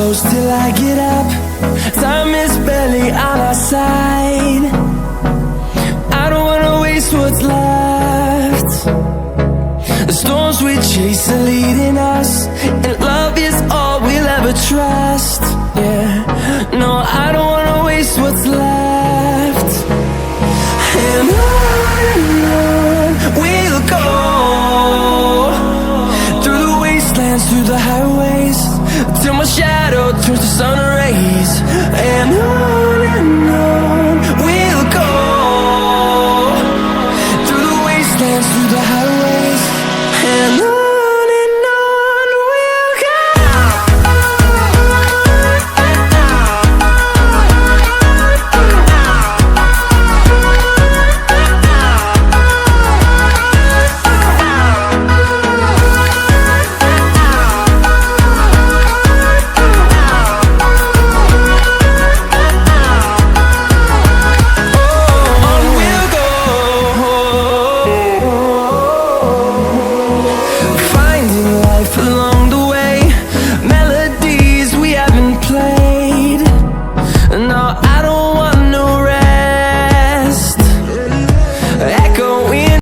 close till I get up. Time is barely on our side. I don't wanna waste what's left. The storms we chase are leading us, and love is all we'll ever trust. Yeah, no, I don't wanna waste what's left. And on we'll go, through the wastelands, through the highways, till my shadow